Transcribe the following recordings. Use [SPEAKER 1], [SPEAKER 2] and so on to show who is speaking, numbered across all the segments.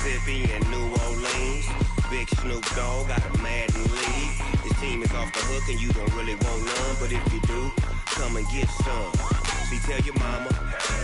[SPEAKER 1] Mississippi and New Orleans. Big Snoop Dogg got a Madden league. His team is off the hook and you don't really want none, but if you do, come and get some. See, tell your mama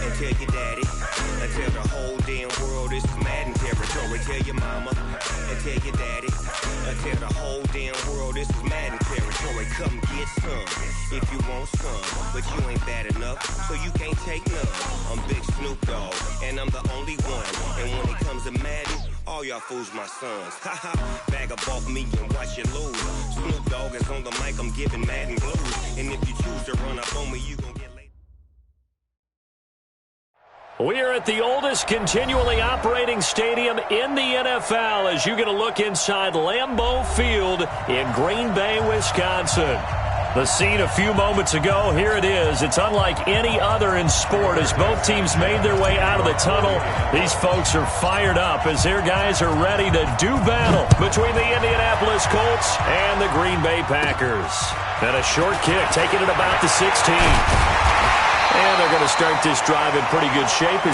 [SPEAKER 1] and tell your daddy and tell the whole damn world this is Madden territory. Tell your mama and tell your daddy and tell the whole damn world this is Madden territory. Come get some if you want some, but you ain't bad enough, so you can't take none. I'm Big Snoop Dogg and I'm the only one, and when it comes to Madden, all y'all fools my sons. Haha, bag up off me and watch you lose. Snoop Dogg is on the mic, I'm giving Madden blues, and if you choose to run up on me, you gon' get laid.
[SPEAKER 2] We are at the oldest continually operating stadium in the NFL as you get a look inside Lambeau Field in Green Bay, Wisconsin. The scene a few moments ago, here it is. It's unlike any other in sport as both teams made their way out of the tunnel. These folks are fired up as their guys are ready to do battle between the Indianapolis Colts and the Green Bay Packers. And a short kick taking it about the 16. And they're going to start this drive in pretty good shape.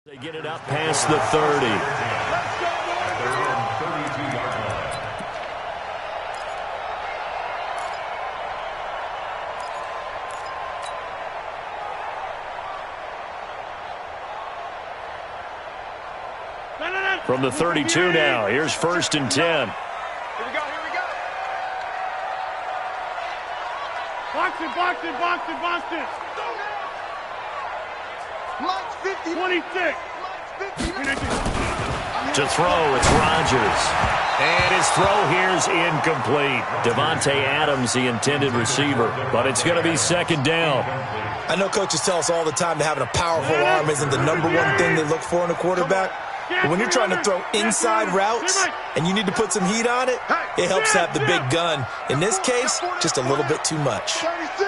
[SPEAKER 2] They get it up past the 30. From the 32 now, here's 1st and 10.
[SPEAKER 3] Here we go. Box it.
[SPEAKER 4] Mike's 50.
[SPEAKER 3] 26.
[SPEAKER 2] To throw, it's Rodgers. And his throw here's incomplete. Davante Adams, the intended receiver. But it's going to be 2nd down.
[SPEAKER 5] I know coaches tell us all the time that having a powerful arm isn't the number one thing they look for in a quarterback. But when you're trying to throw inside routes and you need to put some heat on it, it helps to have the big gun. In this case, just a little bit too much.
[SPEAKER 4] 36.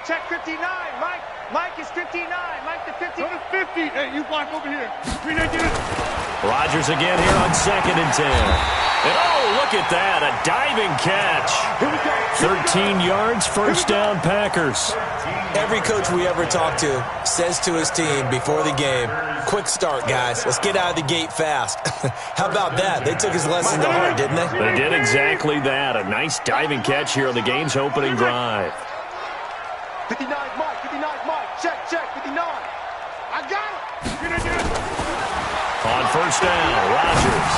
[SPEAKER 6] Check 59, Mike. Mike is 59. Mike the 50.
[SPEAKER 3] Go to 50. Hey, you block over here.
[SPEAKER 2] Rodgers again here on 2nd and 10. And oh, look at that. A diving catch. 13 yards, 1st down Packers.
[SPEAKER 5] Every coach we ever talk to says to his team before the game, quick start, guys. Let's get out of the gate fast. How about that? They took his lesson to heart, didn't they?
[SPEAKER 2] They did exactly that. A nice diving catch here on the game's opening drive.
[SPEAKER 4] 59, Mike. Check, 59. I got it.
[SPEAKER 2] On 1st down, Rodgers.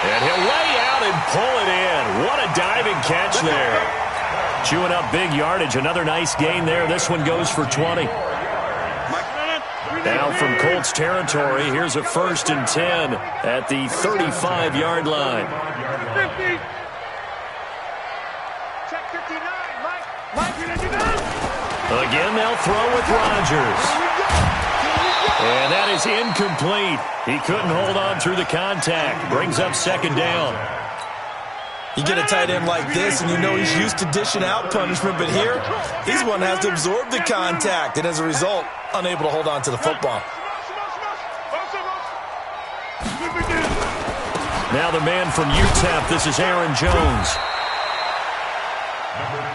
[SPEAKER 2] And he'll lay out and pull it in. What a diving catch there. Chewing up big yardage. Another nice gain there. This one goes for 20. Now from Colts territory, here's a 1st and 10 at the 35-yard line.
[SPEAKER 3] 50.
[SPEAKER 6] Check 59, Mike.
[SPEAKER 2] Again, they'll throw with Rodgers. And that is incomplete. He couldn't hold on through the contact. Brings up 2nd down.
[SPEAKER 5] You get a tight end like this, and you know he's used to dishing out punishment, but here, he's one that has to absorb the contact, and as a result, unable to hold on to the football.
[SPEAKER 2] Now the man from UTEP, this is Aaron Jones.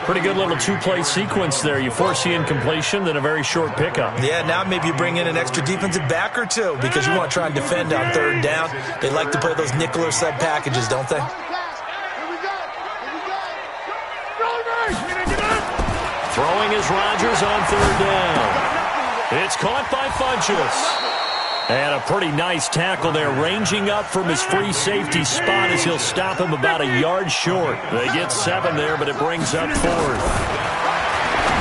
[SPEAKER 2] Pretty good little two-play sequence there. You force the incompletion, then a very short pickup.
[SPEAKER 5] Yeah, now maybe you bring in an extra defensive back or two because you want to try and defend on 3rd down. They like to play those nickel or sub packages, don't they?
[SPEAKER 2] Throwing is Rodgers on 3rd down. It's caught by Funchess. And a pretty nice tackle there, ranging up from his free safety spot as he'll stop him about a yard short. They get 7 there, but it brings up 4th.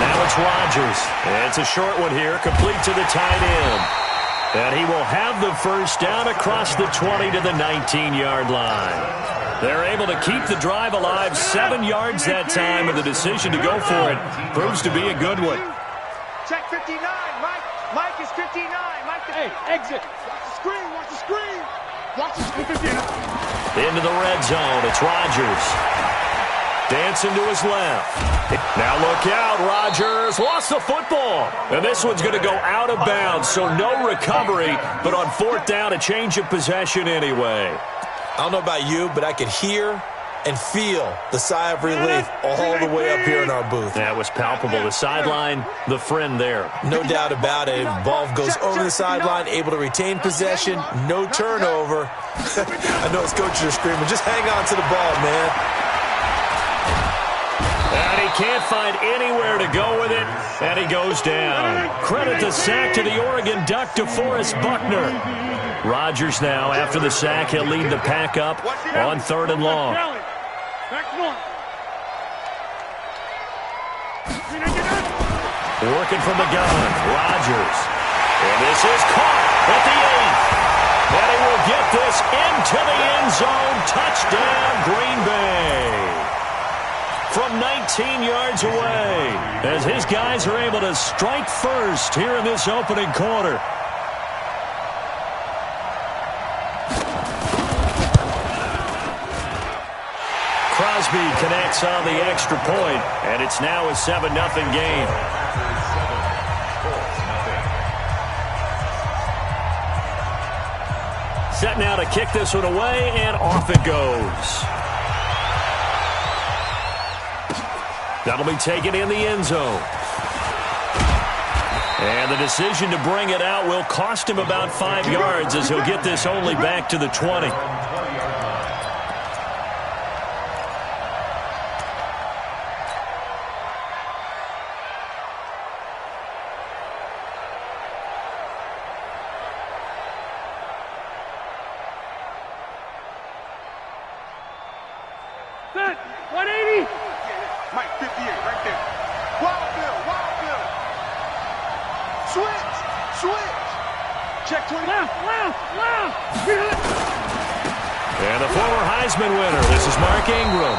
[SPEAKER 2] Now it's Rodgers. It's a short one here, complete to the tight end. And he will have the first down across the 20 to the 19-yard line. They're able to keep the drive alive, 7 yards that time, and the decision to go for it proves to be a good one.
[SPEAKER 6] Check 59, Mike. Mike is 59. Mike,
[SPEAKER 3] hey, exit.
[SPEAKER 4] Watch the screen. Watch the screen. Watch the screen.
[SPEAKER 2] Into the red zone. It's Rodgers. Dancing to his left. Now look out. Rodgers lost the football. And this one's going to go out of bounds, so no recovery. But on 4th down, a change of possession anyway.
[SPEAKER 5] I don't know about you, but I could hear and feel the sigh of relief all the way up here in our booth.
[SPEAKER 2] That was palpable. The sideline, the friend there.
[SPEAKER 5] No doubt about it. Ball goes over the sideline, able to retain possession, no turnover. I know his coaches are screaming, just hang on to the ball, man.
[SPEAKER 2] And he can't find anywhere to go with it, and he goes down. Credit the sack to the Oregon Duck, DeForest Buckner. Rodgers now, after the sack, he'll lead the pack up on 3rd and long. Working from the gun, Rodgers. And this is caught at the 8th. And he will get this into the end zone. Touchdown, Green Bay. From 19 yards away, as his guys are able to strike first here in this opening quarter. Crosby connects on the extra point, and it's now a 7-0 game. Set now to kick this one away, and off it goes. That'll be taken in the end zone. And the decision to bring it out will cost him about 5 yards, as he'll get this only back to the 20.
[SPEAKER 3] Set. 180.
[SPEAKER 4] Mike, 58, right there. Wild Bill, Wild Bill. Switch, switch. Check 20.
[SPEAKER 3] Left.
[SPEAKER 2] And the former Heisman winner, this is Mark Ingram.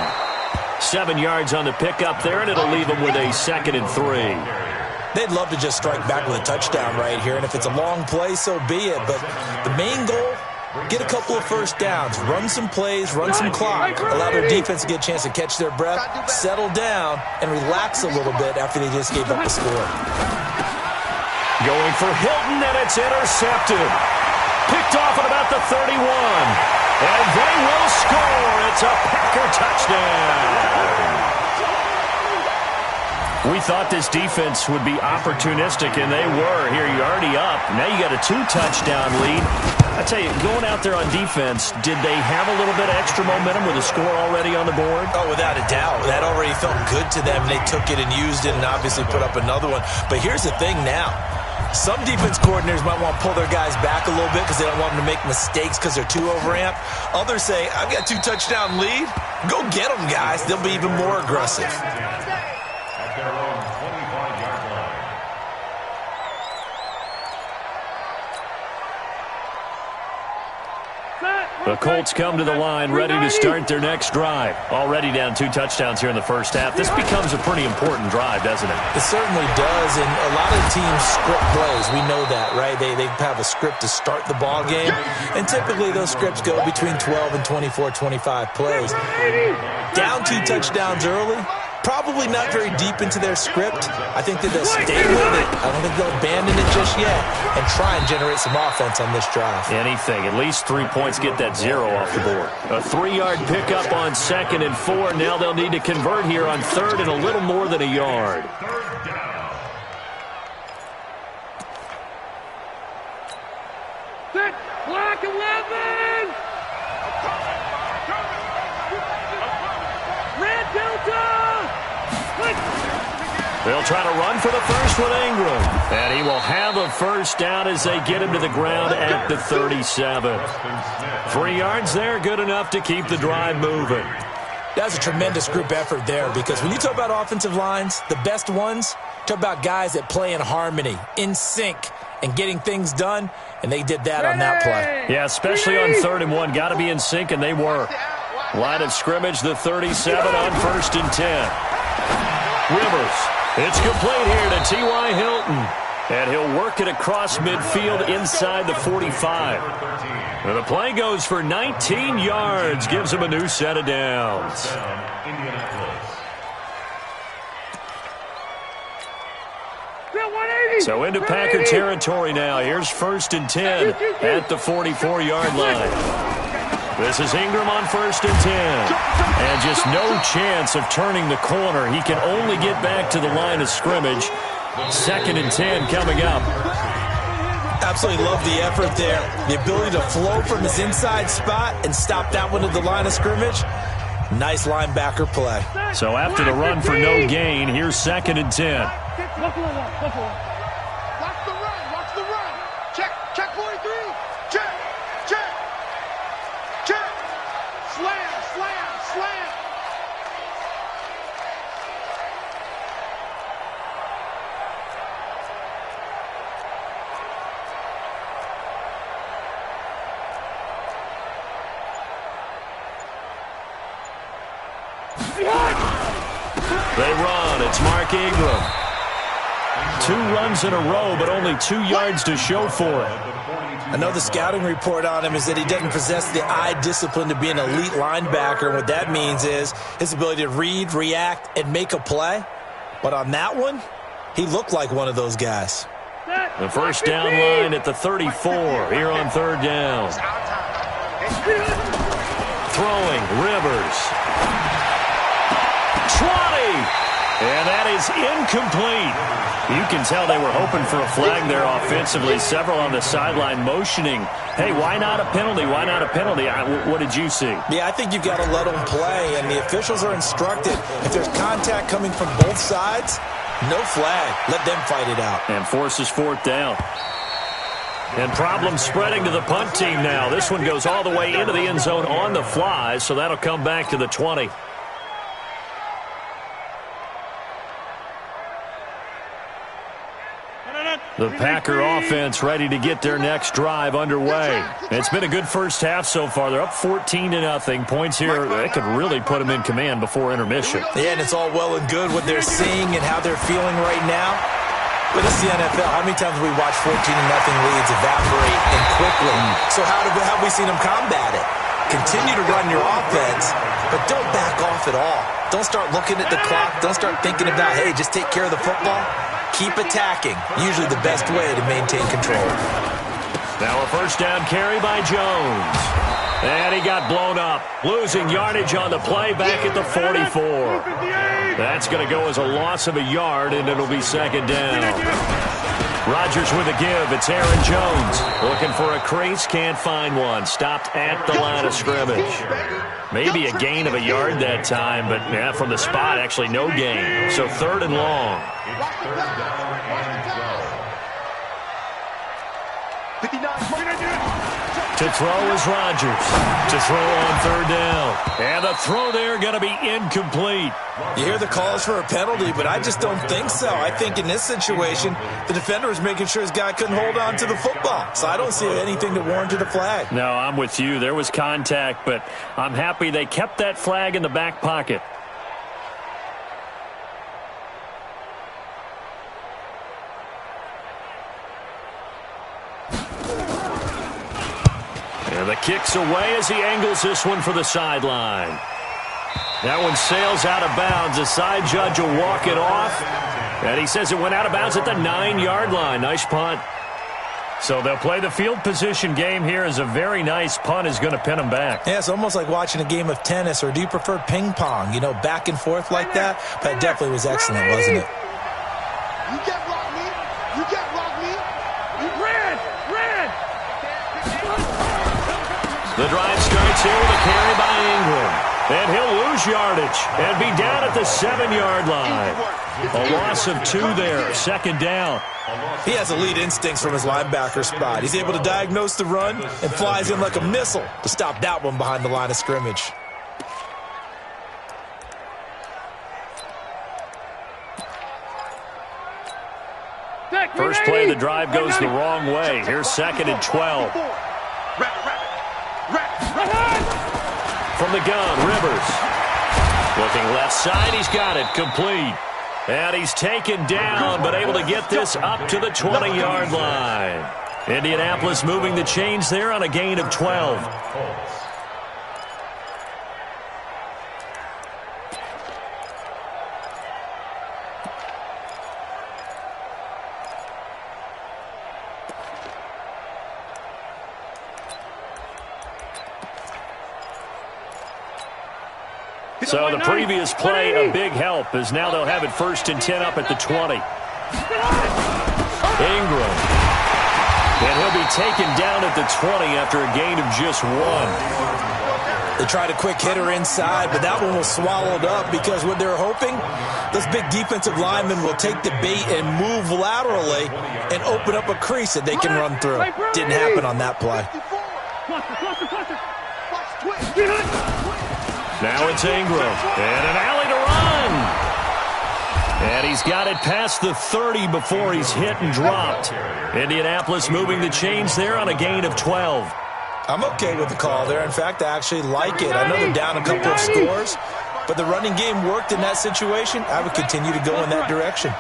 [SPEAKER 2] 7 yards on the pickup there, and it'll leave him with a 2nd and 3.
[SPEAKER 5] They'd love to just strike back with a touchdown right here, and if it's a long play, so be it. But the main goal, get a couple of first downs, run some plays, run some clock, allow their defense to get a chance to catch their breath, settle down, and relax a little bit after they just gave up a score.
[SPEAKER 2] Going for Hilton, and it's intercepted. Picked off at about the 31. And they will score. It's a Packer touchdown. We thought this defense would be opportunistic, and they were. Here, you're already up. Now you got a 2-touchdown lead. I tell you, going out there on defense, did they have a little bit of extra momentum with a score already on the board?
[SPEAKER 5] Oh, without a doubt. That already felt good to them. They took it and used it and obviously put up another one. But here's the thing now. Some defense coordinators might want to pull their guys back a little bit because they don't want them to make mistakes because they're too overamped. Others say, I've got a 2-touchdown lead. Go get them, guys. They'll be even more aggressive.
[SPEAKER 2] The Colts come to the line ready to start their next drive. Already down 2 touchdowns here in the first half. This becomes a pretty important drive, doesn't it?
[SPEAKER 5] It certainly does, and a lot of teams script plays. We know that, right? They have a script to start the ball game, and typically those scripts go between 12 and 24, 25 plays. Down 2 touchdowns early, probably not very deep into their script. I think that they'll stay with it. I don't think they'll abandon it just yet and try and generate some offense on this drive.
[SPEAKER 2] Anything. At least 3 points, get that 0 off the board. A 3-yard pickup on 2nd and 4. Now they'll need to convert here on 3rd and a little more than a yard.
[SPEAKER 3] Set. Block 11. Red Delta.
[SPEAKER 2] They'll try to run for the first with Ingram. And he will have a first down as they get him to the ground at the 37. 3 yards there, good enough to keep the drive moving.
[SPEAKER 5] That's a tremendous group effort there, because when you talk about offensive lines, the best ones, talk about guys that play in harmony, in sync, and getting things done, and they did that on that play.
[SPEAKER 2] Yeah, especially on 3rd and 1. Got to be in sync, and they were. Line of scrimmage, the 37 on 1st and 10. Rivers. It's complete here to T.Y. Hilton. And he'll work it across midfield inside the 45. And the play goes for 19 yards. Gives him a new set of downs. So into Packer territory now. Here's 1st and 10 at the 44-yard line. This is Ingram on 1st and 10. And just no chance of turning the corner. He can only get back to the line of scrimmage. 2nd and 10 coming up.
[SPEAKER 5] Absolutely love the effort there. The ability to flow from his inside spot and stop that one at the line of scrimmage. Nice linebacker play.
[SPEAKER 2] So after the run for no gain, here's 2nd and 10.
[SPEAKER 4] Watch the run. Watch the run. Check 43. Check. Slam.
[SPEAKER 2] They run. It's Mark Ingram. 2 runs in a row, but only 2 yards to show for it.
[SPEAKER 5] I know the scouting report on him is that he doesn't possess the eye discipline to be an elite linebacker. And what that means is his ability to read, react, and make a play. But on that one, he looked like one of those guys.
[SPEAKER 2] The first down line at the 34 here on 3rd down. Throwing, Rivers. 20! And that is incomplete. You can tell they were hoping for a flag there offensively. Several on the sideline motioning, hey, why not a penalty? Why not a penalty? What did you see?
[SPEAKER 5] Yeah, I think you've got to let them play, and the officials are instructed. If there's contact coming from both sides, no flag. Let them fight it out.
[SPEAKER 2] And forces 4th down. And problems spreading to the punt team now. This one goes all the way into the end zone on the fly, so that'll come back to the 20. The Packer offense ready to get their next drive underway. It's been a good first half so far. They're up 14-0. Points here that could really put them in command before intermission.
[SPEAKER 5] Yeah, and it's all well and good what they're seeing and how they're feeling right now. But it's the NFL. How many times have we watched 14-0 leads evaporate and quickly? So how have we seen them combat it? Continue to run your offense, but don't back off at all. Don't start looking at the clock. Don't start thinking about, hey, just take care of the football. Keep attacking. Usually the best way to maintain control.
[SPEAKER 2] Now a first down carry by Jones. And he got blown up. Losing yardage on the play back at the 44. That's going to go as a loss of a yard, and it'll be 2nd down. Rodgers with a give. It's Aaron Jones. Looking for a crease. Can't find one. Stopped at the line of scrimmage. Maybe a gain of a yard that time, but yeah, from the spot, actually no gain. So 3rd and long. To throw is Rodgers. To throw on 3rd down. And the throw there going to be incomplete.
[SPEAKER 5] You hear the calls for a penalty, but I just don't think so. I think in this situation, the defender was making sure his guy couldn't hold on to the football. So I don't see anything to warrant a flag.
[SPEAKER 2] No, I'm with you. There was contact, but I'm happy they kept that flag in the back pocket. And the kick's away as he angles this one for the sideline. That one sails out of bounds. The side judge will walk it off. And he says it went out of bounds at the 9-yard line. Nice punt. So they'll play the field position game here as a very nice punt is going to pin them back.
[SPEAKER 5] Yeah, it's almost like watching a game of tennis, or do you prefer ping pong? You know, back and forth like that? But it definitely was excellent, wasn't it?
[SPEAKER 4] You get rock me. You get rock me.
[SPEAKER 3] Red!
[SPEAKER 2] The drive starts here with a carry by Ingram. And he'll lose yardage and be down at the 7-yard line. A loss of 2 there, 2nd down.
[SPEAKER 5] He has elite instincts from his linebacker spot. He's able to diagnose the run and flies in like a missile to stop that one behind the line of scrimmage.
[SPEAKER 2] First play of the drive goes the wrong way. Here's 2nd and 12. From the gun, Rivers. Looking left side, he's got it, complete. And he's taken down, but able to get this up to the 20-yard line. Indianapolis moving the chains there on a gain of 12. So the previous play, a big help, as now they'll have it 1st and 10 up at the 20. Ingram. And he'll be taken down at the 20 after a gain of just 1.
[SPEAKER 5] They tried a quick hitter inside, but that one was swallowed up because what they're hoping, those big defensive linemen will take the bait and move laterally and open up a crease that they can run through. Didn't happen on that play.
[SPEAKER 2] Now it's Ingram, and an alley to run. And he's got it past the 30 before he's hit and dropped. Indianapolis moving the chains there on a gain of 12.
[SPEAKER 5] I'm okay with the call there. In fact, I actually like it. I know they're down a couple of scores, but the running game worked in that situation. I would continue to go in that direction.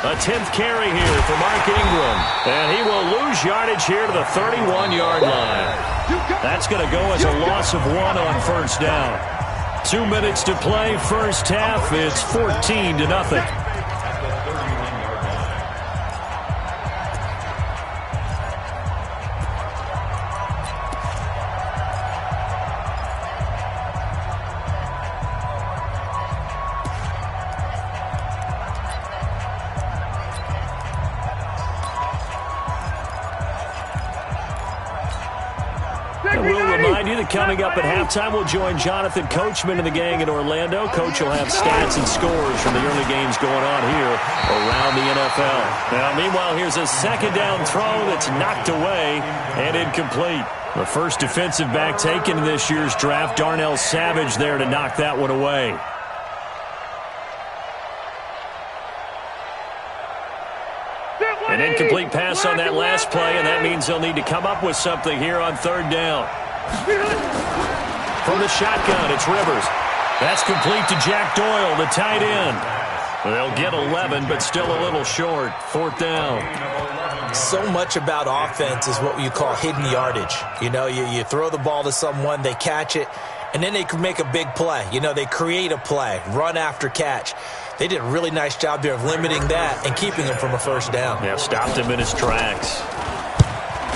[SPEAKER 2] A 10th carry here for Mark Ingram, and he will lose yardage here to the 31-yard line. That's going to go as a loss of 1 on 1st down. 2 minutes to play, 1st half. It's 14-0. Coming up at halftime, we'll join Jonathan Coachman and the gang in Orlando. Coach will have stats and scores from the early games going on here around the NFL. Now, meanwhile, here's a 2nd down throw that's knocked away and incomplete. The first defensive back taken in this year's draft, Darnell Savage, there to knock that one away. An incomplete pass on that last play, and that means they'll need to come up with something here on 3rd down. From the shotgun, it's Rivers. That's complete to Jack Doyle, the tight end. They'll get 11, but still a little short. 4th down.
[SPEAKER 5] So much about offense is what you call hidden yardage. You know, you throw the ball to someone, they catch it, and then they can make a big play. You know, they create a play, run after catch. They did a really nice job there of limiting that and keeping him from a 1st down.
[SPEAKER 2] Yeah, stopped him in his tracks.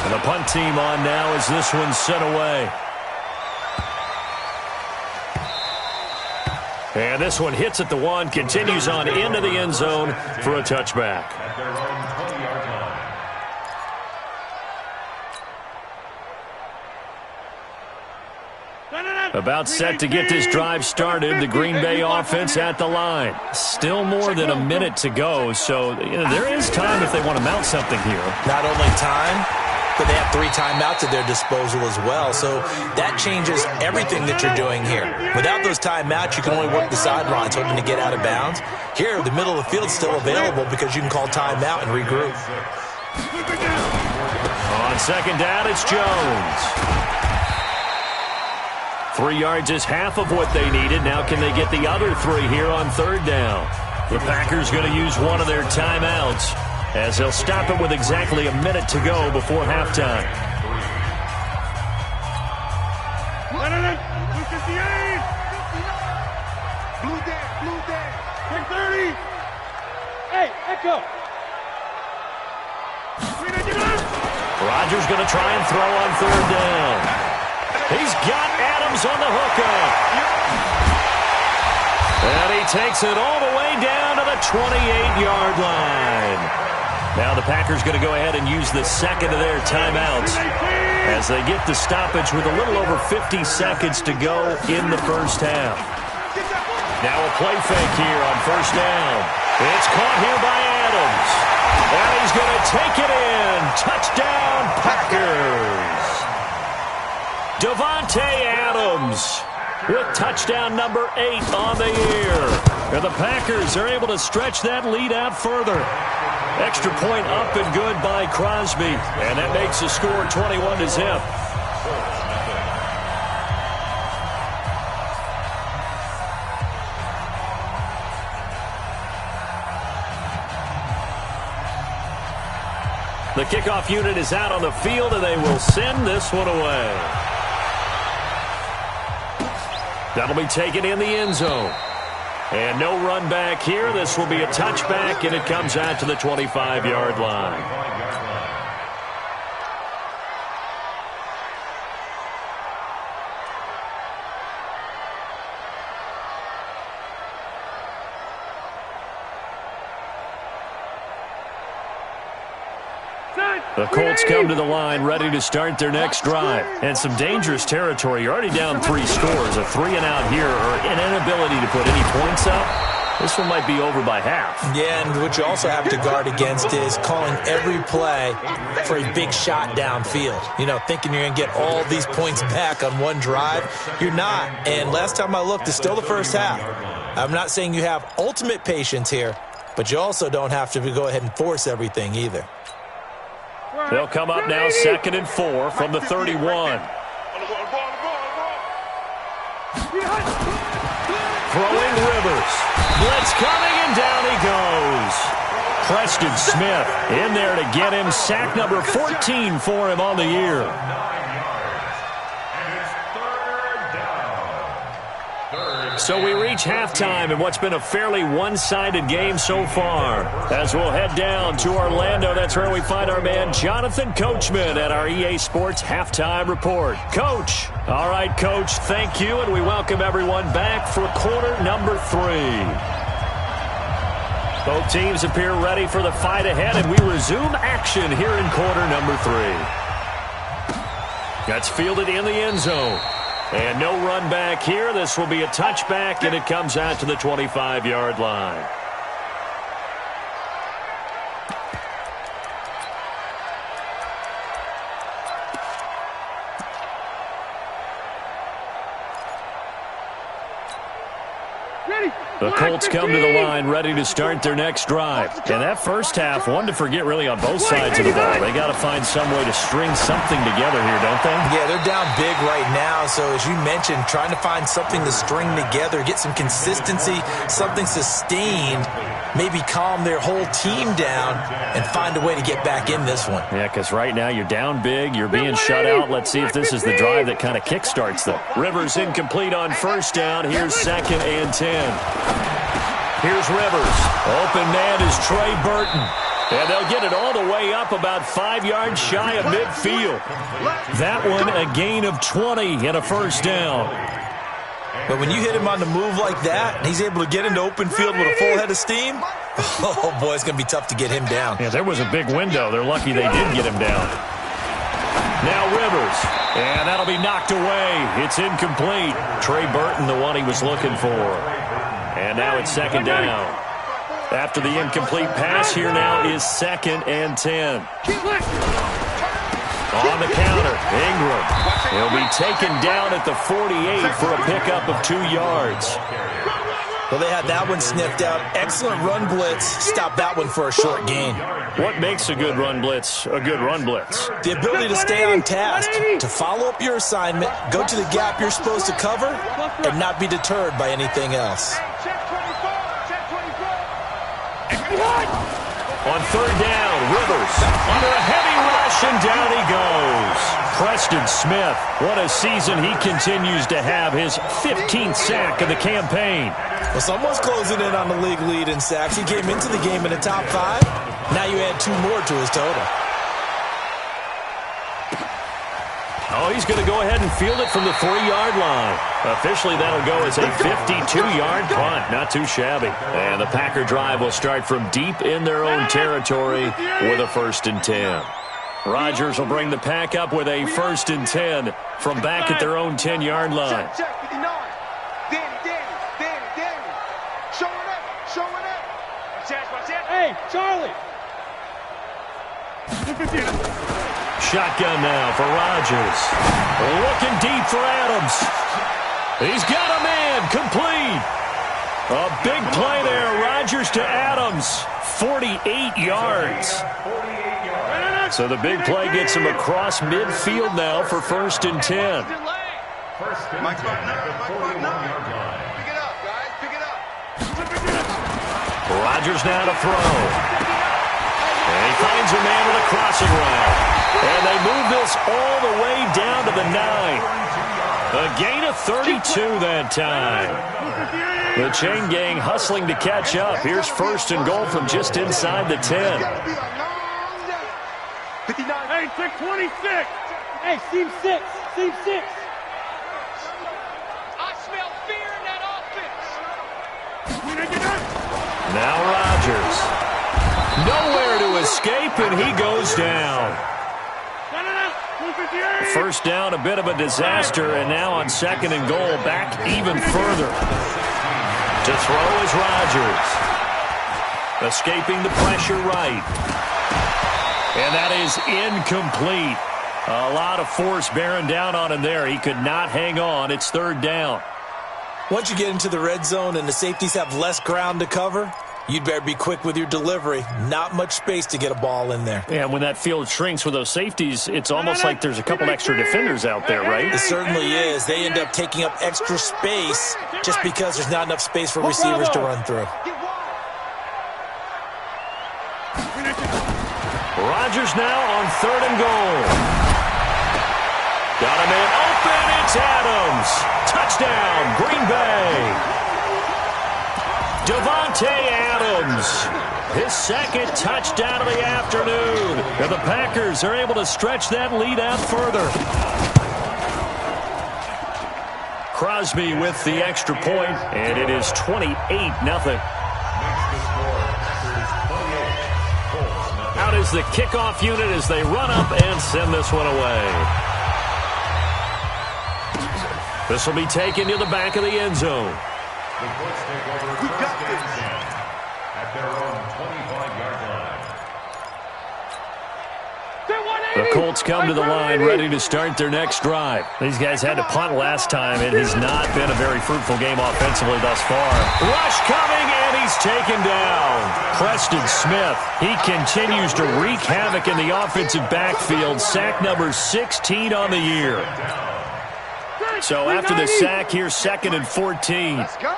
[SPEAKER 2] And the punt team on now as this one's sent away. And this one hits at the 1, continues on into the end zone for a touchback. About set to get this drive started, the Green Bay offense at the line. Still more than a minute to go, so there is time if they want to mount something here.
[SPEAKER 5] Not only time, but they have 3 timeouts at their disposal as well, so that changes everything that you're doing here. Without those timeouts, you can only work the sidelines hoping to get out of bounds. Here, the middle of the field is still available because you can call timeout and regroup.
[SPEAKER 2] On 2nd down, it's Jones. 3 yards is half of what they needed. Now can they get the other 3 here on 3rd down? The Packers going to use one of their timeouts as they'll stop it with exactly a minute to go before halftime.
[SPEAKER 3] Blue 58!
[SPEAKER 4] Blue day.
[SPEAKER 3] 30! Hey, Echo!
[SPEAKER 2] Rodgers going to try and throw on 3rd down. He's got Adams on the hookup. And he takes it all the way down to the 28-yard line. Now the Packers going to go ahead and use the 2nd of their timeouts. as they get the stoppage with a little over 50 seconds to go in the first half. Now a play fake here on first down. It's caught here by Adams. And he's going to take it in. Touchdown, Packers. Davante Adams with touchdown number 8 on the year. And the Packers are able to stretch that lead out further. Extra point up and good by Crosby. And that makes the score 21-0. The kickoff unit is out on the field, and they will send this one away. That'll be taken in the end zone. And no run back here. This will be a touchback, and it comes out to the 25-yard line. The Colts come to the line ready to start their next drive. And some dangerous territory. You're already down 3 scores. A 3-and-out here or an inability to put any points up. This one might be over by half. Yeah, and what you also have to guard against is calling every play for a big shot downfield. You know, thinking you're going to get all these points back on one drive. You're not. And last time I looked, it's still the first half. I'm not saying you have ultimate patience here, but you also don't have to go ahead and force everything either. They'll come up now 2nd and 4 from the 31. Throwing Rivers. Blitz coming, and down he goes. Preston Smith in there to get him. Sack number 14 for him on the year. So we reach halftime in what's been a fairly one-sided game so far. As we'll head down to Orlando, that's where we find our man Jonathan Coachman at our EA Sports Halftime Report. Coach. All right, Coach, thank you, and we welcome everyone back for quarter number 3. Both teams appear ready for the fight ahead, and we resume action here in quarter number 3. That's fielded in the end zone. And no run back here. This will be a touchback, and it comes out to the 25-yard line. The Colts come to the line ready to start their next drive. And that first half, one to forget really on both sides of the ball. They got to find some way to string something together here, don't they? Yeah, they're down big right now. So as you mentioned, trying to find something to string together, get some consistency, something sustained, maybe calm their whole team down and find a way to get back in this one. Yeah, because right now you're down big, you're being shut out. Let's see if this is the drive that kind of kickstarts them. Rivers incomplete on first down. Here's 2nd and 10. Here's Rivers. Open man is Trey Burton. And they'll get it all the way up about 5 yards shy of midfield. That one a gain of 20 and a first down. But when you hit him on the move like that, and he's able to get into open field with a full head of steam, oh boy, it's going to be tough to get him down. Yeah, there was a big window. They're lucky they did get him down. Now Rivers, and that'll be knocked away. It's incomplete. Trey Burton, the one he was looking for. And now it's 2nd down. After the incomplete pass, here now is 2nd and 10. On the counter, Ingram. He'll be taken down at the 48 for a pickup of 2 yards. Well, they had that one sniffed out. Excellent run blitz. Stop that one for a short gain. What makes a good run blitz a good run blitz? The ability to stay on task, to follow up your assignment, go to the gap you're supposed to cover, and not be deterred by anything else. On 3rd down, Rivers under a heavy rush, and down he goes. Preston Smith, what a season he continues to have, his 15th sack of the campaign. Well, someone's closing in on the league lead in sacks. He came into the game in the top 5. Now you add 2 more to his total. Oh, he's going to go ahead and field it from the 3-yard line. Officially, that'll go as a 52-yard punt. Not too shabby. And the Packer drive will start from deep in their own territory with a 1st and 10. Rodgers will bring the pack up with a 1st and 10 from back at their own 10-yard line.
[SPEAKER 4] Check, 59. Danny. Showing up.
[SPEAKER 6] Watch it.
[SPEAKER 3] Hey, Charlie.
[SPEAKER 2] Shotgun now for Rodgers. Looking deep for Adams. He's got a man. Complete. A big play there. Rodgers to Adams. 48 yards. So the big play gets him across midfield now for 1st and 10.
[SPEAKER 4] Mike's about 9. Pick it up, guys. Pick it up.
[SPEAKER 2] Rodgers now to throw. And he finds a man with a crossing route. And they move this all the way down to the 9. A gain of 32 that time. The chain gang hustling to catch up. Here's 1st and goal from just inside the 10.
[SPEAKER 4] 59.
[SPEAKER 3] Hey, 626. Hey, seam 6.
[SPEAKER 4] I smell fear in that offense.
[SPEAKER 2] Now Rodgers. Nowhere to escape, and he goes down. 1st down, a bit of a disaster, and now on 2nd and goal, back even further. To throw is Rodgers. Escaping the pressure right. And that is incomplete. A lot of force bearing down on him there. He could not hang on. It's 3rd down.
[SPEAKER 5] Once you get into the red zone and the safeties have less ground to cover, you'd better be quick with your delivery. Not much space to get a ball in there.
[SPEAKER 2] Yeah, when that field shrinks with those safeties, it's almost like there's a couple extra defenders out there, right?
[SPEAKER 5] It certainly is. They end up taking up extra space just because there's not enough space for receivers to run through.
[SPEAKER 2] Rodgers now on 3rd and goal. Got a man open. It's Adams. Touchdown, Green Bay. Davante Adams. His 2nd touchdown of the afternoon. And the Packers are able to stretch that lead out further. Crosby with the extra point, and it is 28-0. Out is the kickoff unit as they run up and send this one away. This will be taken to the back of the end zone.
[SPEAKER 4] We got this.
[SPEAKER 3] At their own 25-yard line.
[SPEAKER 2] The Colts come to the line ready to start their next drive. These guys had to punt last time. It has not been a very fruitful game offensively thus far. Rush coming, and he's taken down. Preston Smith, he continues to wreak havoc in the offensive backfield. Sack number 16 on the year. So after the sack, here's 2nd and 14.
[SPEAKER 4] Let's go.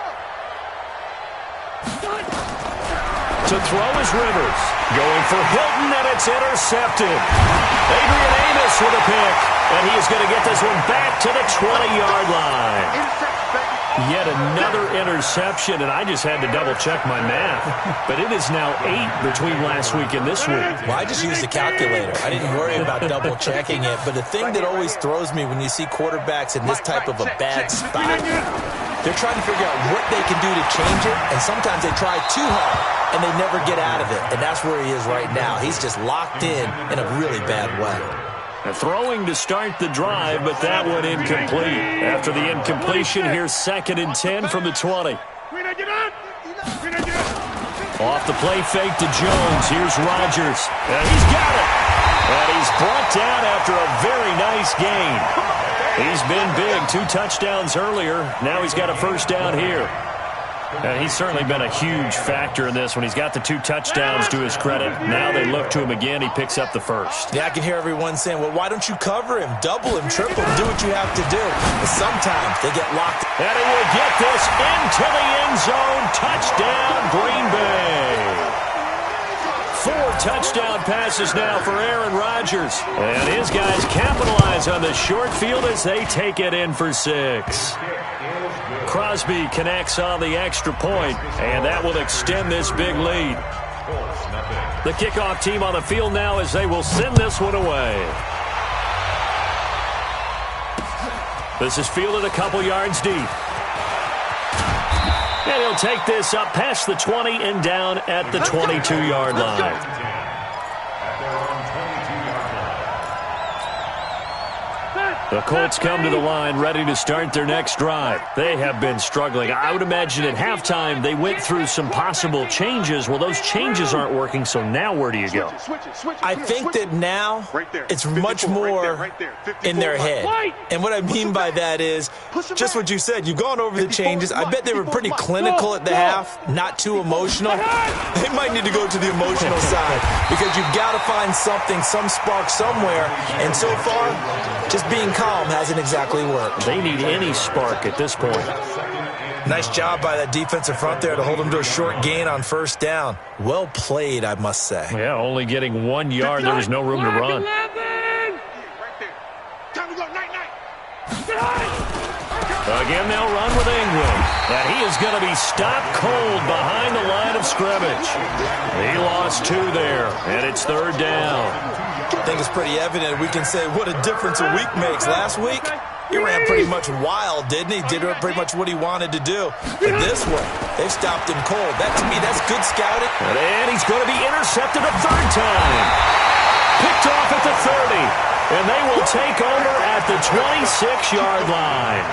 [SPEAKER 2] To throw is Rivers. Going for Hilton, and it's intercepted. Adrian Amos with a pick. And he is going to get this one back to the 20-yard line. Yet another interception, and I just had to double-check my math. But it is now 8 between last week and this week.
[SPEAKER 5] Well, I just used a calculator. I didn't worry about double-checking it. But the thing that always throws me when you see quarterbacks in this type of a bad spot, they're trying to figure out what they can do to change it, and sometimes they try too hard, and they never get out of it. And that's where he is right now. He's just locked in a really bad way.
[SPEAKER 2] Throwing to start the drive, but that one incomplete. After the incompletion, here's 2nd and 10 from the 20. Off the play fake to Jones. Here's Rodgers. And he's got it. And he's brought down after a very nice gain. He's been big. 2 touchdowns earlier. Now he's got a 1st down here. And he's certainly been a huge factor in this when he's got the 2 touchdowns to his credit. Now they look to him again. He picks up the 1st.
[SPEAKER 5] Yeah, I can hear everyone saying, well, why don't you cover him? Double him, triple him, do what you have to do. But sometimes they get locked.
[SPEAKER 2] And he will get this into the end zone. Touchdown, Green Bay. 4 touchdown passes now for Aaron Rodgers. And his guys capitalize on the short field as they take it in for 6. Crosby connects on the extra point, and that will extend this big lead. The kickoff team on the field now as they will send this one away. This is fielded a couple yards deep. And he'll take this up past the 20 and down at the 22-yard line. The Colts come to the line ready to start their next drive. They have been struggling. I would imagine at halftime they went through some possible changes. Well, those changes aren't working, so now where do you go?
[SPEAKER 5] I think that now it's much more in their head. And what I mean by that is just what you said. You've gone over the changes. I bet they were pretty clinical at the half, not too emotional. They might need to go to the emotional side because you've got to find something, some spark somewhere. And so far, just being calm hasn't exactly worked.
[SPEAKER 2] They need any spark at this point.
[SPEAKER 5] Nice job by that defensive front there to hold them to a short gain on first down. Well played, I must say.
[SPEAKER 2] Yeah, only getting 1 yard. There was no room to run. Again, they'll run with Ingram. And he is going to be stopped cold behind the line of scrimmage. He lost 2 there, and it's third down.
[SPEAKER 5] I think it's pretty evident. We can say what a difference a week makes. Last week, he ran pretty much wild, didn't he? Did pretty much what he wanted to do. But this one, they've stopped him cold. That, to me, that's good scouting.
[SPEAKER 2] And he's going to be intercepted a third time. Picked off at the 30. And they will take over at the 26-yard line.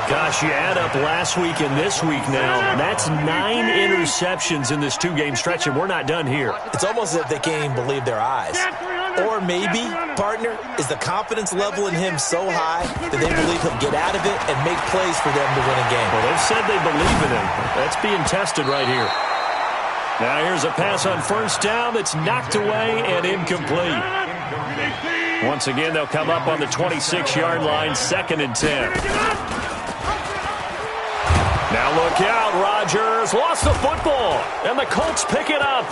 [SPEAKER 2] Gosh, you add up last week and this week now. That's 9 interceptions in this 2-game stretch, and we're not done here.
[SPEAKER 5] It's almost as if they can't even believe their eyes. Or maybe, partner, is the confidence level in him so high that they believe he'll get out of it and make plays for them to win a game.
[SPEAKER 2] Well, they've said they believe in him. That's being tested right here. Now here's a pass on first down that's knocked away and incomplete. Once again, they'll come up on the 26-yard line, 2nd and 10. Now look out, Rodgers lost the football, and the Colts pick it up.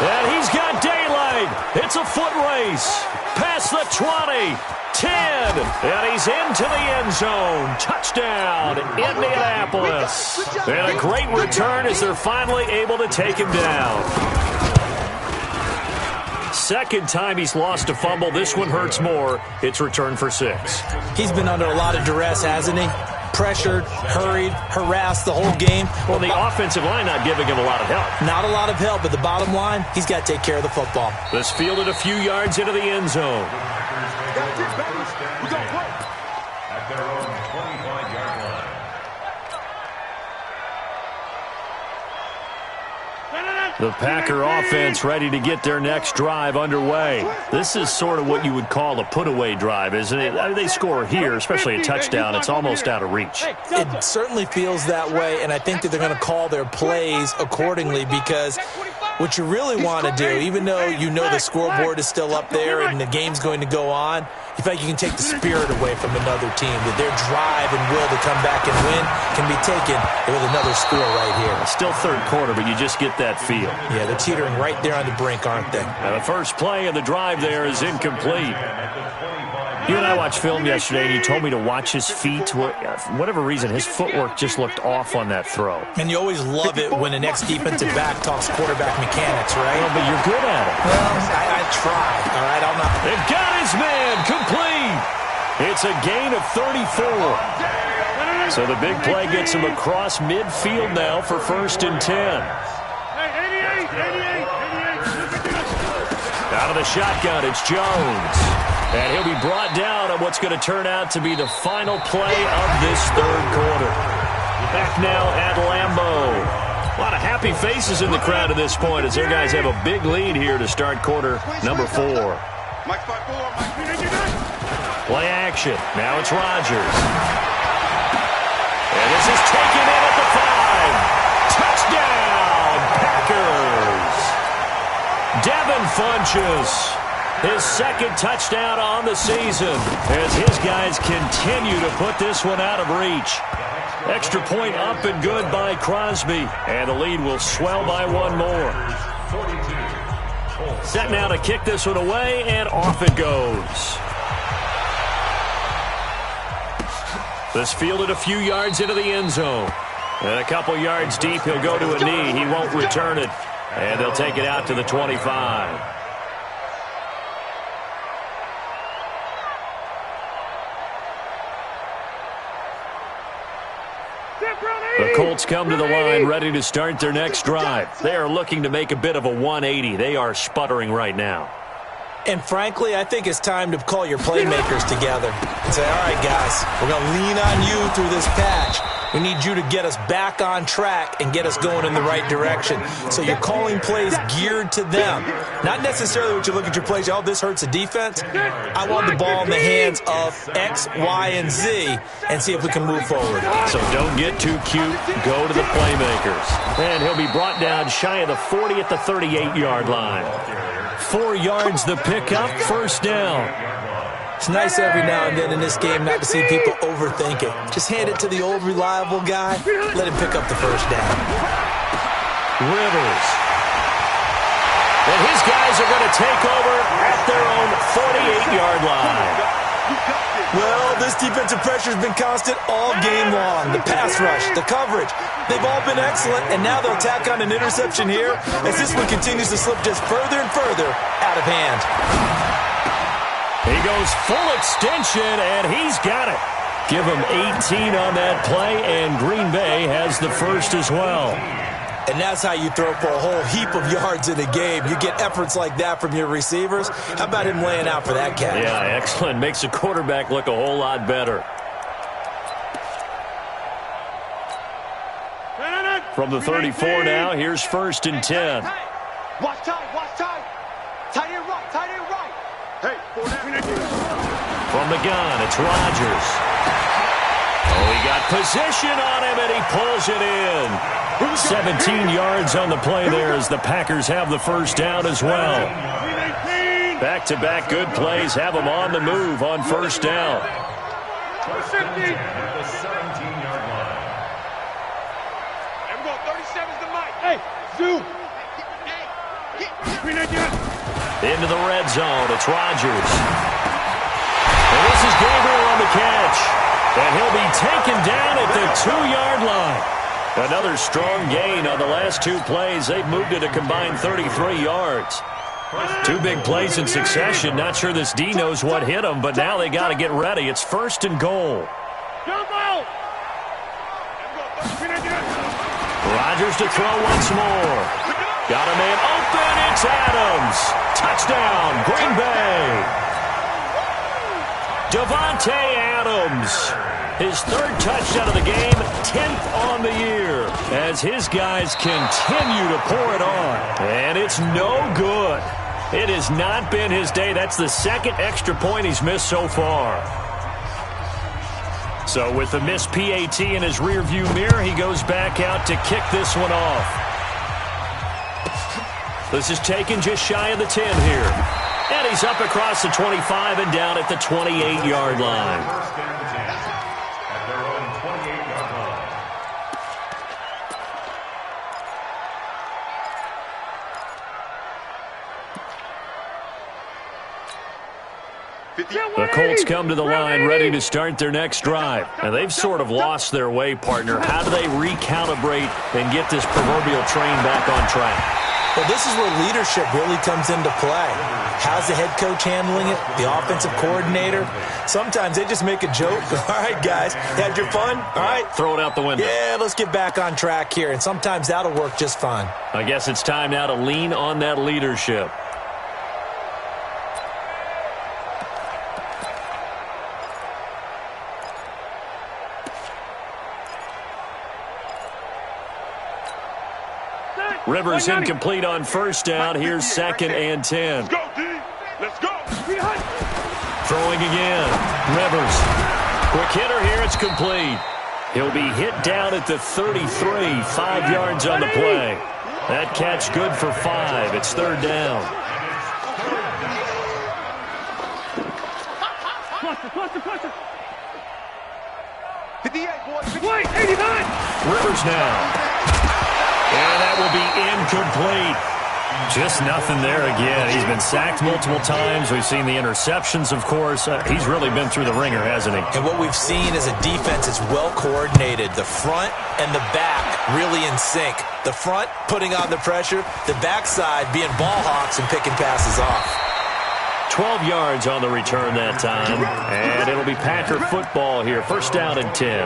[SPEAKER 2] And he's got daylight. It's a foot race. Past the 20, 10, and he's into the end zone. Touchdown, Indianapolis. And a great return as they're finally able to take him down. Second time he's lost a fumble. This one hurts more. It's returned for 6.
[SPEAKER 5] He's been under a lot of duress, hasn't he? Pressured, hurried, harassed the whole game.
[SPEAKER 2] Well, the offensive line not giving him a lot of help.
[SPEAKER 5] Not a lot of help, but the bottom line, he's got to take care of the football.
[SPEAKER 2] This fielded a few yards into the end zone.
[SPEAKER 3] At their own 25-yard line.
[SPEAKER 2] The Packer offense ready to get their next drive underway. This is sort of what you would call a put-away drive, isn't it? I mean, they score here, especially a touchdown. It's almost out of reach.
[SPEAKER 5] It certainly feels that way, and I think that they're going to call their plays accordingly because what you really want to do, even though you know the scoreboard is still up there and the game's going to go on, you feel like you can take the spirit away from another team, that their drive and will to come back and win can be taken with another score right here.
[SPEAKER 2] Still third quarter, but you just get that feel.
[SPEAKER 5] Yeah, they're teetering right there on the brink, aren't they?
[SPEAKER 2] Now the first play of the drive there is incomplete. You and I watched film yesterday, and you told me to watch his feet. For whatever reason, his footwork just looked off on that throw.
[SPEAKER 5] And you always love it when the next defensive back talks quarterback mechanics, right?
[SPEAKER 2] Well, but you're good at it.
[SPEAKER 5] Well, I try, all right? I'm not.
[SPEAKER 2] They've got his man complete. It's a gain of 34. So the big play gets him across midfield now for 1st and 10. Out of the shotgun, it's Jones. And he'll be brought down on what's going to turn out to be the final play of this third quarter. Back now at Lambeau. A lot of happy faces in the crowd at this point as their guys have a big lead here to start quarter number 4. Play action. Now it's Rodgers. And this is taken in at the 5. Touchdown, Packers. Devin Funchess. His 2nd touchdown on the season as his guys continue to put this one out of reach. Extra point up and good by Crosby, and the lead will swell by 1 more. Set now to kick this one away, and off it goes. This fielded a few yards into the end zone. And a couple yards deep, he'll go to a knee. He won't return it, and they'll take it out to the 25. The Colts come to the line ready to start their next drive. They are looking to make a bit of a 180. They are sputtering right now.
[SPEAKER 5] And frankly, I think it's time to call your playmakers together and say, all right, guys, we're going to lean on you through this patch. We need you to get us back on track and get us going in the right direction. So you're calling plays geared to them. Not necessarily what you look at your plays, oh, this hurts the defense. I want the ball in the hands of X, Y, and Z and see if we can move forward.
[SPEAKER 2] So don't get too cute. Go to the playmakers. And he'll be brought down shy of the 40 at the 38-yard line. 4 yards the pickup, first down.
[SPEAKER 5] It's nice every now and then in this game not to see people overthink it. Just hand it to the old reliable guy. Let him pick up the first down.
[SPEAKER 2] Rivers. And his guys are going to take over at their own 48-yard line.
[SPEAKER 5] Well, this defensive pressure has been constant all game long. The pass rush, the coverage, they've all been excellent, and now they'll tack on an interception here as this one continues to slip just further and further out of hand.
[SPEAKER 2] He goes full extension, and he's got it. Give him 18 on that play, and Green Bay has the first as well.
[SPEAKER 5] And that's how you throw for a whole heap of yards in a game. You get efforts like that from your receivers. How about him laying out for that catch?
[SPEAKER 2] Yeah, excellent. Makes the quarterback look a whole lot better. From the 34 now, here's first and 10.
[SPEAKER 6] Watch time, watch time. Tight end right, tight end right. Hey,
[SPEAKER 2] From the gun, it's Rodgers. Oh, he got position on him, and he pulls it in. 17 yards on the play there as the Packers have the first down as well. Back-to-back good plays have them on the move on first down.
[SPEAKER 3] The 17-yard line.
[SPEAKER 6] There we go, 37's the mic. Hey, zoom.
[SPEAKER 2] Into the red zone, it's Rodgers. And this is Gabriel on the catch. And he'll be taken down at the 2-yard line. Another strong gain on the last 2 plays. They've moved it a combined 33 yards. 2 big plays in succession. Not sure this D knows what hit him, but now they got to get ready. It's first and goal. Rodgers to throw once more. Got a man open. It's Adams. Touchdown, Green Bay. Davante Adams. His 3rd touchdown of the game, 10th on the year, as his guys continue to pour it on. And it's no good. It has not been his day. That's the 2nd extra point he's missed so far. So with the missed PAT in his rearview mirror, he goes back out to kick this one off. This is taken just shy of the 10 here. And he's up across the 25 and down at the 28-yard line. The Colts come to the line ready to start their next drive. And they've sort of lost their way, partner. How do they recalibrate and get this proverbial train back on track?
[SPEAKER 5] Well, this is where leadership really comes into play. How's the head coach handling it? The offensive coordinator? Sometimes they just make a joke. All right, guys, had your fun? All right.
[SPEAKER 2] Throw it out the window.
[SPEAKER 5] Yeah, let's get back on track here. And sometimes that'll work just fine.
[SPEAKER 2] I guess it's time now to lean on that leadership. Rivers incomplete on first down. Here's 2nd and 10.
[SPEAKER 4] Let's go, D. Let's go.
[SPEAKER 2] Throwing again. Rivers. Quick hitter here. It's complete. He'll be hit down at the 33. 5 yards on the play. That catch good for 5. It's 3rd down.
[SPEAKER 6] Cluster. 58, boys.
[SPEAKER 4] Wait, 89.
[SPEAKER 2] Rivers now. And that will be incomplete. Just nothing there again. He's been sacked multiple times. We've seen the interceptions, of course. He's really been through the ringer, hasn't he?
[SPEAKER 5] And what we've seen is a defense that's well coordinated. The front and the back really in sync. The front putting on the pressure. The backside being ball hawks and picking passes off.
[SPEAKER 2] 12 yards on the return that time. And it'll be Packer football here. First down and 10.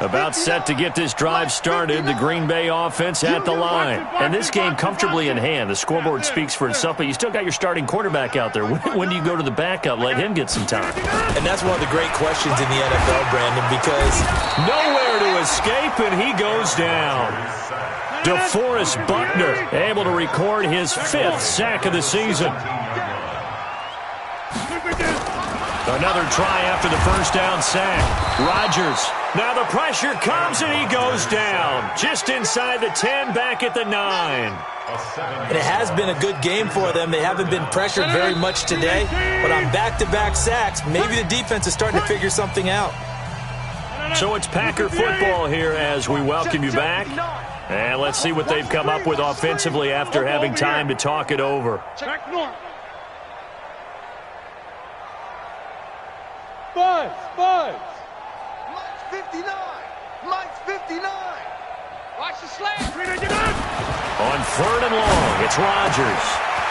[SPEAKER 2] About set to get this drive started, the Green Bay offense at the line. And this game comfortably in hand. The scoreboard speaks for itself, but you still got your starting quarterback out there. When do you go to the backup? Let him get some time.
[SPEAKER 5] And that's one of the great questions in the NFL, Brandon, because
[SPEAKER 2] nowhere to escape, and he goes down. DeForest Buckner able to record his 5th sack of the season. Another try after the first down sack. Rodgers. Now the pressure comes and he goes down. Just inside the 10, back at the 9.
[SPEAKER 5] And it has been a good game for them. They haven't been pressured very much today. But on back-to-back sacks, maybe the defense is starting to figure something out.
[SPEAKER 2] So it's Packer football here as we welcome you back. And let's see what they've come up with offensively after having time to talk it over.
[SPEAKER 4] Buzz. Mike's 59. Mike's 59. Watch the slant.
[SPEAKER 2] On 3rd and long, it's Rodgers.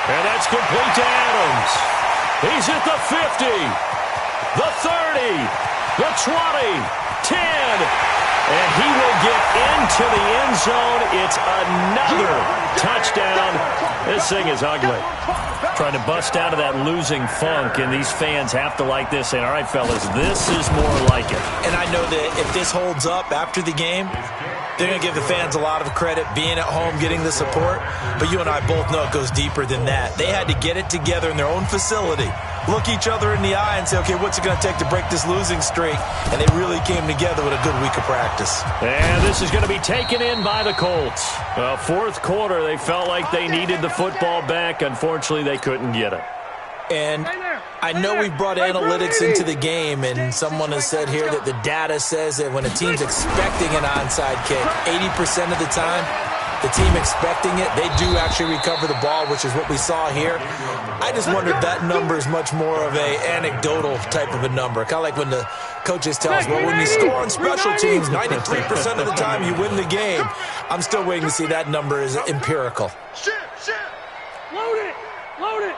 [SPEAKER 2] And that's complete to Adams. He's at the 50, the 30, the 20, 10. And he will get into the end zone. It's another touchdown. This thing is ugly. Trying to bust out of that losing funk, and these fans have to like this. And all right, fellas, this is more like it.
[SPEAKER 5] And I know that if this holds up after the game, they're going to give the fans a lot of credit, being at home, getting the support. But you and I both know it goes deeper than that. They had to get it together in their own facility, look each other in the eye and say, okay, what's it going to take to break this losing streak? And they really came together with a good week of practice.
[SPEAKER 2] And this is going to be taken in by the Colts. 4th quarter, they felt like they needed the football back. Unfortunately, they couldn't get it.
[SPEAKER 5] And I know we've brought analytics into the game, and someone has said here that the data says that when a team's expecting an onside kick, 80% of the time, the team expecting it, they do actually recover the ball, which is what we saw here. I just wonder if that number is much more of a anecdotal type of a number. Kind of like when the coaches tell us, well, when you score on special teams, 93% of the time you win the game. I'm still waiting to see that number is empirical.
[SPEAKER 4] Load it.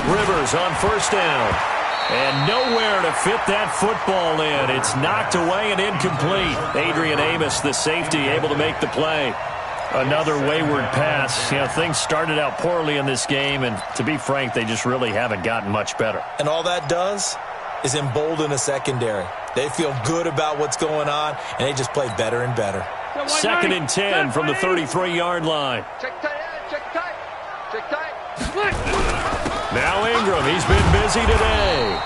[SPEAKER 2] Rivers on 1st down. And nowhere to fit that football in. It's knocked away and incomplete. Adrian Amos, the safety, able to make the play. Another wayward pass. You know, things started out poorly in this game, and to be frank, they just really haven't gotten much better.
[SPEAKER 5] And all that does is embolden a secondary. They feel good about what's going on, and they just play better and better.
[SPEAKER 2] 2nd and 10 from the 33-yard line.
[SPEAKER 4] Check tight.
[SPEAKER 2] Now Ingram, he's been busy today.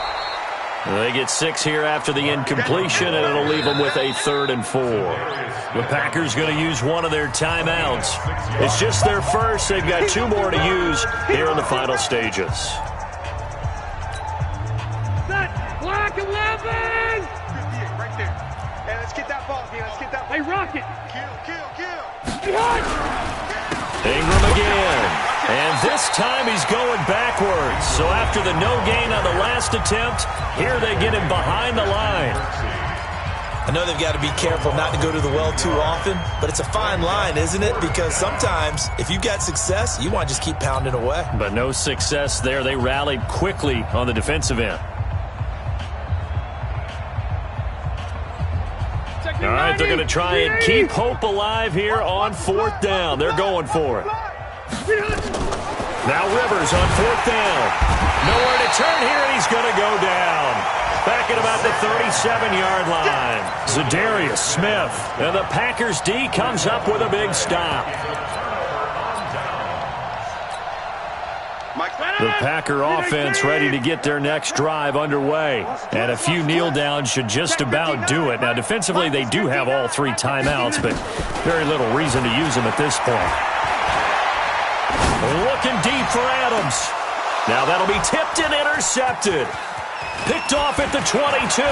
[SPEAKER 2] They get 6 here after the incompletion, and it'll leave them with a 3rd and 4. The Packers going to use one of their timeouts. It's just their first. They've got 2 more to use here in the final stages.
[SPEAKER 4] Block 11! Right there. Hey, let's get that ball, Let's get that ball. Hey, Rocket! Kill!
[SPEAKER 2] Ingram again. And this time he's going backwards. So after the no gain on the last attempt, here they get him behind the line.
[SPEAKER 5] I know they've got to be careful not to go to the well too often, but it's a fine line, isn't it? Because sometimes if you've got success, you want to just keep pounding away.
[SPEAKER 2] But no success there. They rallied quickly on the defensive end. All right, they're going to try and keep hope alive here on 4th down. They're going for it. Now Rivers on 4th down. Nowhere to turn here, and he's going to go down. Back at about the 37-yard line. Zadarius Smith. And the Packers D comes up with a big stop. The Packer offense ready to get their next drive underway. And a few kneel downs should just about do it. Now, defensively, they do have all 3 timeouts, but very little reason to use them at this point. Looking deep for Adams. Now that'll be tipped and intercepted. Picked off at the 22.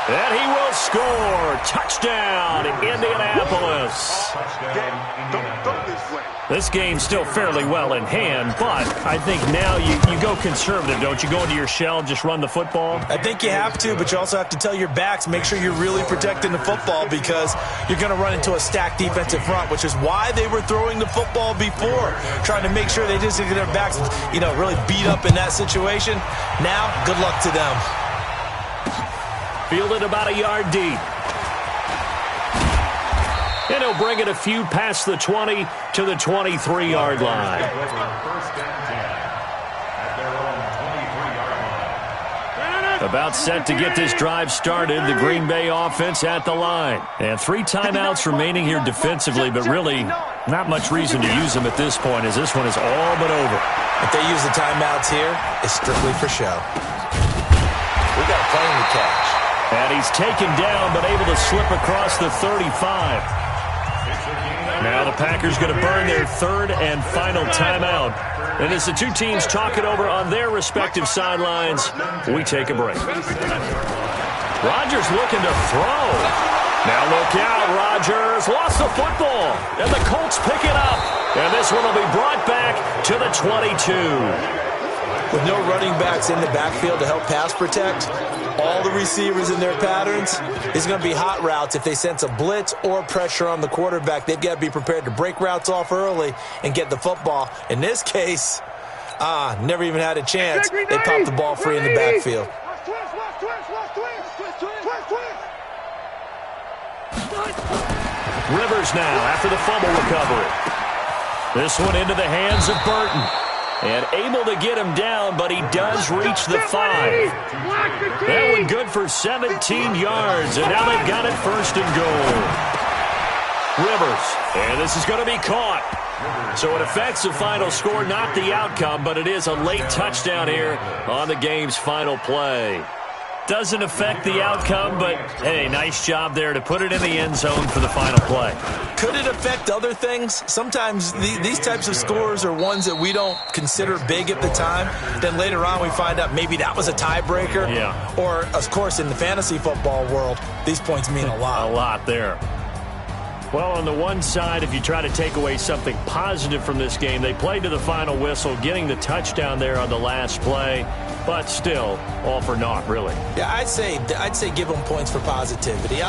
[SPEAKER 2] And he will score. Touchdown, Indianapolis. This game's still fairly well in hand, but I think now you go conservative, don't you? Go into your shell and just run the football?
[SPEAKER 5] I think you have to, but you also have to tell your backs, make sure you're really protecting the football because you're going to run into a stacked defensive front, which is why they were throwing the football before, trying to make sure they just get their backs, really beat up in that situation. Now, good luck to them.
[SPEAKER 2] Fielded about a yard deep. And he'll bring it a few past the 20 to the 23-yard line. About set to get this drive started, the Green Bay offense at the line. And 3 timeouts remaining here defensively, but really not much reason to use them at this point as this one is all but over.
[SPEAKER 5] If they use the timeouts here, it's strictly for show. We got a plane to catch.
[SPEAKER 2] And he's taken down, but able to slip across the 35. Now the Packers going to burn their 3rd and final timeout. And as the two teams talk it over on their respective sidelines, we take a break. Rodgers looking to throw. Now look out, Rodgers lost the football. And the Colts pick it up. And this one will be brought back to the 22.
[SPEAKER 5] With no running backs in the backfield to help pass protect, all the receivers in their patterns, it's going to be hot routes. If they sense a blitz or pressure on the quarterback, they've got to be prepared to break routes off early and get the football. In this case, never even had a chance. They popped the ball free in the backfield.
[SPEAKER 2] Rivers now after the fumble recovery. This one into the hands of Burton. And able to get him down, but he does reach the 5. That one good for 17 yards, and now they've got it 1st and goal. Rivers, and this is going to be caught. So it affects the final score, not the outcome, but it is a late touchdown here on the game's final play. Doesn't affect the outcome, but, hey, nice job there to put it in the end zone for the final play.
[SPEAKER 5] Could it affect other things? Sometimes these types of scores are ones that we don't consider big at the time. Then later on we find out maybe that was a tiebreaker.
[SPEAKER 2] Yeah.
[SPEAKER 5] Or, of course, in the fantasy football world, these points mean a lot.
[SPEAKER 2] A lot there. Well, on the one side, if you try to take away something positive from this game, they played to the final whistle, getting the touchdown there on the last play, but still, all for naught, really.
[SPEAKER 5] Yeah, I'd say give them points for positivity.